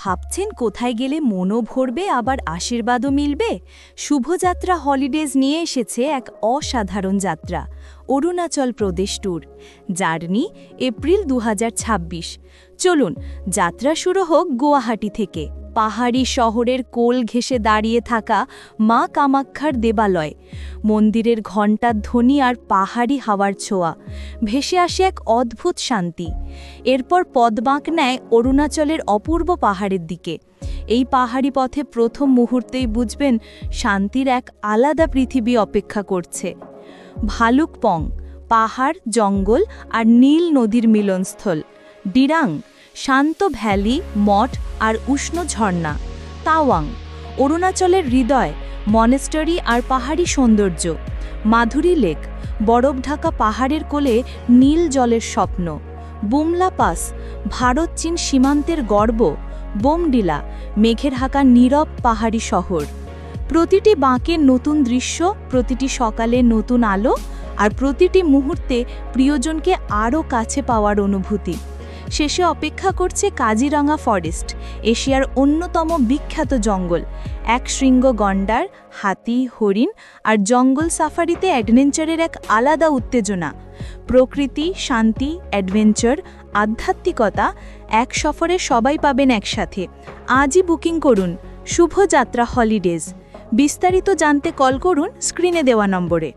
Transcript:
ভাবছেন কোথায় গেলে মনও ভরবে আবার আশীর্বাদও মিলবে? শুভযাত্রা হলিডেজ নিয়ে এসেছে এক অসাধারণ যাত্রা, Arunachal Pradesh tour. Journey April 2026। চলুন যাত্রা শুরু হোক গুয়াহাটি থেকে। পাহাড়ি শহরের কোল ঘেঁষে দাঁড়িয়ে থাকা মা কামাক্ষার দেবালয়, মন্দিরের ঘণ্টার ধ্বনি আর পাহাড়ি হাওয়ার ছোঁয়া, ভেসে আসে এক অদ্ভুত শান্তি। এরপর পদবাঁক নেয় অরুণাচলের অপূর্ব পাহাড়ের দিকে। এই পাহাড়ি পথে প্রথম মুহূর্তেই বুঝবেন শান্তির এক আলাদা পৃথিবী অপেক্ষা করছে। ভালুকপং, পাহাড়, জঙ্গল আর নীল নদীর মিলনস্থল। ডিরাং, শান্ত ভ্যালি, মঠ আর উষ্ণ ঝর্ণা। তাওয়াং, অরুণাচলের হৃদয়, মনেস্টারি আর পাহাড়ি সৌন্দর্য। মাধুরী লেক, বরফ ঢাকা পাহাড়ের কোলে নীল জলের স্বপ্ন। বুমলা পাস, ভারত চীন সীমান্তের গর্ব। বোমডিলা, মেঘের হাঁকা নীরব পাহাড়ি শহর। প্রতিটি বাঁকের নতুন দৃশ্য, প্রতিটি সকালে নতুন আলো, আর প্রতিটি মুহূর্তে প্রিয়জনকে আরও কাছে পাওয়ার অনুভূতি। শেষে অপেক্ষা করছে কাজিরাঙা ফরেস্ট, এশিয়ার অন্যতম বিখ্যাত জঙ্গল। এক শৃঙ্গ গন্ডার, হাতি, হরিণ আর জঙ্গল সাফারিতে অ্যাডভেঞ্চারের এক আলাদা উত্তেজনা। প্রকৃতি, শান্তি, অ্যাডভেঞ্চার, আধ্যাত্মিকতা, এক সফরে সবাই পাবেন একসাথে। আজই বুকিং করুন শুভযাত্রা হলিডেজ। বিস্তারিত জানতে কল করুন স্ক্রিনে দেওয়া নম্বরে।